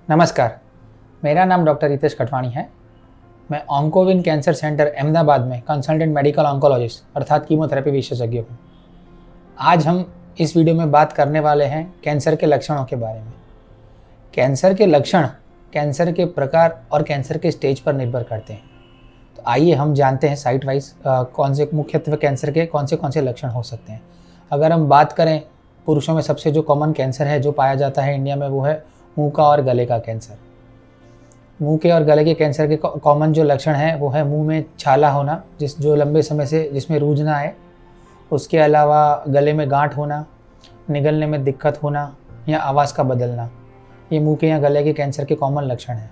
नमस्कार, मेरा नाम डॉक्टर रितेश कटवाणी है। मैं ऑन्कोविन कैंसर सेंटर अहमदाबाद में कंसल्टेंट मेडिकल ऑन्कोलॉजिस्ट अर्थात कीमोथेरेपी विशेषज्ञ हूँ। आज हम इस वीडियो में बात करने वाले हैं कैंसर के लक्षणों के बारे में। कैंसर के लक्षण कैंसर के प्रकार और कैंसर के स्टेज पर निर्भर करते हैं। तो आइए हम जानते हैं साइट वाइज कौन से मुख्यत्वे कैंसर के कौन से लक्षण हो सकते हैं। अगर हम बात करें पुरुषों में सबसे जो कॉमन कैंसर है जो पाया जाता है इंडिया में, वो है मुंह का और गले का कैंसर। मुंह के और गले के कैंसर के कॉमन जो लक्षण है वो है मुंह में छाला होना जो लंबे समय से जिसमें रूज ना आए। उसके अलावा गले में गांठ होना, निगलने में दिक्कत होना या आवाज़ का बदलना, ये मुंह के या गले के कैंसर के कॉमन लक्षण हैं।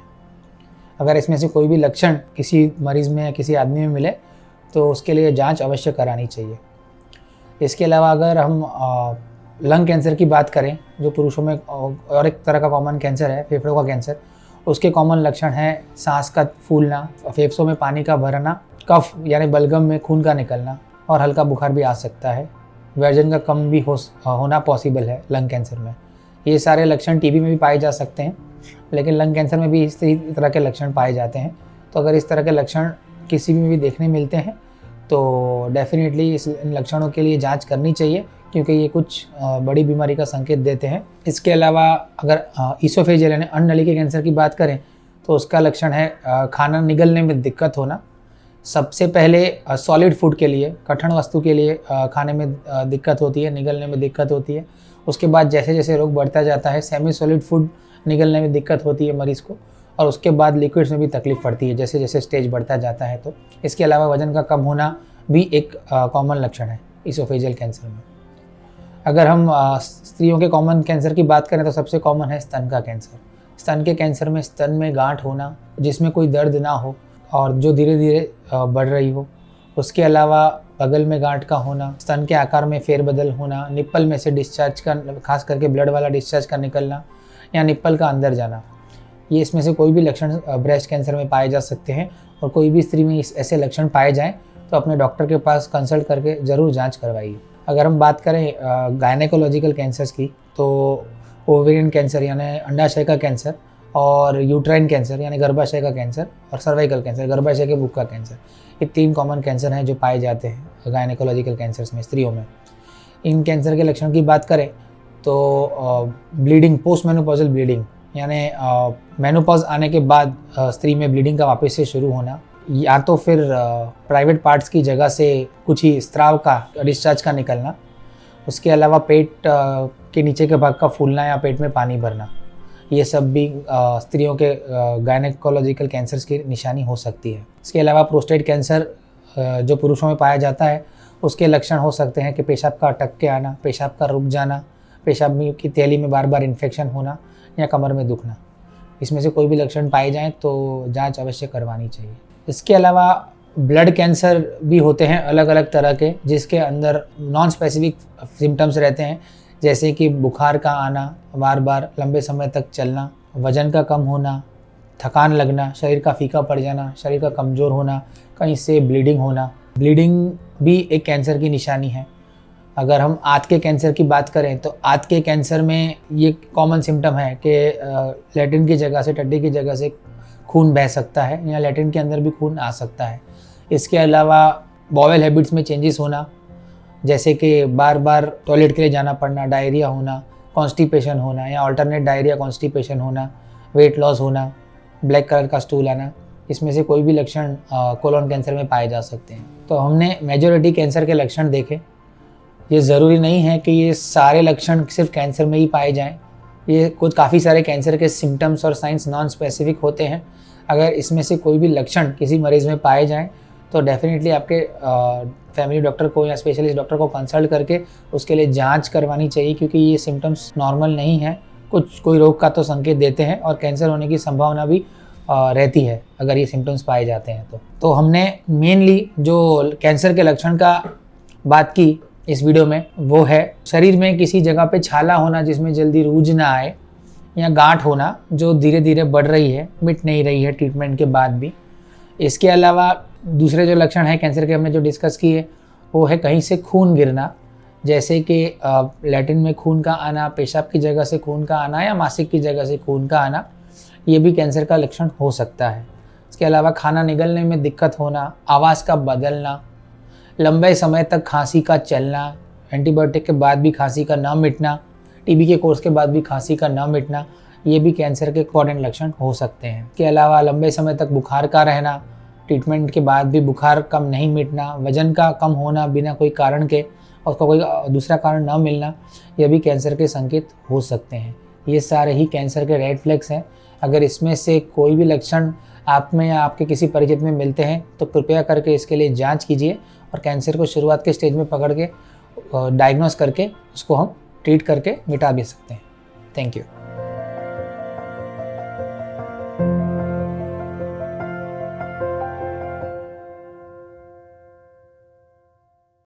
अगर इसमें से कोई भी लक्षण किसी मरीज़ में या किसी आदमी में मिले तो उसके लिए जांच अवश्य करानी चाहिए। इसके अलावा अगर हम लंग कैंसर की बात करें, जो पुरुषों में और एक तरह का कॉमन कैंसर है फेफड़ों का कैंसर, उसके कॉमन लक्षण है सांस का फूलना, फेफड़ों में पानी का भरना, कफ यानी बलगम में खून का निकलना और हल्का बुखार भी आ सकता है। वजन का कम भी होना पॉसिबल है लंग कैंसर में। ये सारे लक्षण टीबी में भी पाए जा सकते हैं, लेकिन लंग कैंसर में भी इस तरह के लक्षण पाए जाते हैं। तो अगर इस तरह के लक्षण किसी में भी देखने मिलते हैं तो डेफिनेटली इस लक्षणों के लिए जांच करनी चाहिए, क्योंकि ये कुछ बड़ी बीमारी का संकेत देते हैं। इसके अलावा अगर ईसोफेजियल यानी अन्ननली के कैंसर की बात करें तो उसका लक्षण है खाना निगलने में दिक्कत होना। सबसे पहले सॉलिड फूड के लिए, कठिन वस्तु के लिए खाने में दिक्कत होती है, निगलने में दिक्कत होती है। उसके बाद जैसे जैसे रोग बढ़ता जाता है सेमी सॉलिड फूड निगलने में दिक्कत होती है मरीज़ को, और उसके बाद लिक्विड्स में भी तकलीफ पड़ती है जैसे जैसे स्टेज बढ़ता जाता है। तो इसके अलावा वजन का कम होना भी एक कॉमन लक्षण है ईसोफेजियल कैंसर में। अगर हम स्त्रियों के कॉमन कैंसर की बात करें तो सबसे कॉमन है स्तन का कैंसर। स्तन के कैंसर में स्तन में गांठ होना जिसमें कोई दर्द ना हो और जो धीरे धीरे बढ़ रही हो। उसके अलावा बगल में गांठ का होना, स्तन के आकार में फेरबदल होना, निप्पल में से डिस्चार्ज का, खास करके ब्लड वाला डिस्चार्ज का निकलना या निप्पल का अंदर जाना, ये इसमें से कोई भी लक्षण ब्रेस्ट कैंसर में पाए जा सकते हैं। और कोई भी स्त्री में ऐसे लक्षण पाए जाएँ तो अपने डॉक्टर के पास कंसल्ट करके ज़रूर जाँच करवाइए। अगर हम बात करें गायनेकोलॉजिकल कैंसर्स की तो ओवेरियन कैंसर यानी अंडाशय का कैंसर, और यूट्राइन कैंसर यानी गर्भाशय का कैंसर, और सर्वाइकल कैंसर गर्भाशय के बुक का कैंसर, ये 3 कॉमन कैंसर हैं जो पाए जाते हैं गायनेकोलॉजिकल कैंसर्स में स्त्रियों में। इन कैंसर के लक्षण की बात करें तो ब्लीडिंग, पोस्ट मेनोपॉजल ब्लीडिंग यानी मेनोपॉज आने के बाद स्त्री में ब्लीडिंग का वापस से शुरू होना, या तो फिर प्राइवेट पार्ट्स की जगह से कुछ ही स्त्राव का डिस्चार्ज का निकलना। उसके अलावा पेट के नीचे के भाग का फूलना या पेट में पानी भरना, ये सब भी स्त्रियों के गायनेकोलॉजिकल कैंसर्स की निशानी हो सकती है। इसके अलावा प्रोस्टेट कैंसर जो पुरुषों में पाया जाता है उसके लक्षण हो सकते हैं कि पेशाब का अटक के आना, पेशाब का रुक जाना, पेशाब की थैली में बार बार इन्फेक्शन होना या कमर में दुखना। इसमें से कोई भी लक्षण पाए जाएँ तो जाँच अवश्य करवानी चाहिए। इसके अलावा ब्लड कैंसर भी होते हैं अलग अलग तरह के, जिसके अंदर नॉन स्पेसिफिक सिम्टम्स रहते हैं, जैसे कि बुखार का आना, बार बार लंबे समय तक चलना, वजन का कम होना, थकान लगना, शरीर का फीका पड़ जाना, शरीर का कमज़ोर होना, कहीं से ब्लीडिंग होना। ब्लीडिंग भी एक कैंसर की निशानी है। अगर हम आंत के कैंसर की बात करें तो आंत के कैंसर में ये कॉमन सिम्टम है कि लैट्रिन की जगह से, टट्टी की जगह से खून बह सकता है या लैट्रिन के अंदर भी खून आ सकता है। इसके अलावा बॉवेल हैबिट्स में चेंजेस होना, जैसे कि बार बार टॉयलेट के लिए जाना पड़ना, डायरिया होना, कॉन्स्टिपेशन होना या अल्टरनेट डायरिया कॉन्स्टिपेशन होना, वेट लॉस होना, ब्लैक कलर का स्टूल आना, इसमें से कोई भी लक्षण कोलोन कैंसर में पाए जा सकते हैं। तो हमने मेजॉरिटी कैंसर के लक्षण देखे। ये ज़रूरी नहीं है कि ये सारे लक्षण सिर्फ कैंसर में ही पाए जाएँ। ये काफ़ी सारे कैंसर के सिम्टम्स और साइंस नॉन स्पेसिफिक होते हैं। अगर इसमें से कोई भी लक्षण किसी मरीज़ में पाए जाएँ तो डेफिनेटली आपके फैमिली डॉक्टर को या स्पेशलिस्ट डॉक्टर को कंसल्ट करके उसके लिए जांच करवानी चाहिए, क्योंकि ये सिम्टम्स नॉर्मल नहीं है, कोई रोग का तो संकेत देते हैं और कैंसर होने की संभावना भी रहती है अगर ये सिम्टम्स पाए जाते हैं। तो हमने मेनली जो कैंसर के लक्षण का बात की इस वीडियो में वो है शरीर में किसी जगह पे छाला होना जिसमें जल्दी रूज ना आए, या गांठ होना जो धीरे धीरे बढ़ रही है, मिट नहीं रही है ट्रीटमेंट के बाद भी। इसके अलावा दूसरे जो लक्षण है कैंसर के हमने जो डिस्कस किए वो है कहीं से खून गिरना, जैसे कि लैट्रिन में खून का आना, पेशाब की जगह से खून का आना या मासिक की जगह से खून का आना, ये भी कैंसर का लक्षण हो सकता है। इसके अलावा खाना निगलने में दिक्कत होना, आवाज़ का बदलना, लंबे समय तक खांसी का चलना, एंटीबायोटिक के बाद भी खांसी का ना मिटना, टीबी के कोर्स के बाद भी खांसी का ना मिटना, ये भी कैंसर के इंपॉर्टेंट लक्षण हो सकते हैं। इसके अलावा लंबे समय तक बुखार का रहना, ट्रीटमेंट के बाद भी बुखार कम नहीं मिटना, वजन का कम होना बिना कोई कारण के और उसका कोई दूसरा कारण ना मिलना, यह भी कैंसर के संकेत हो सकते हैं। ये सारे ही कैंसर के रेड फ्लैग्स हैं। अगर इसमें से कोई भी लक्षण आप में या आपके किसी परिचित में मिलते हैं तो कृपया करके इसके लिए जांच कीजिए और कैंसर को शुरुआत के स्टेज में पकड़ के डायग्नोस करके उसको हम ट्रीट करके मिटा भी सकते हैं। Thank you.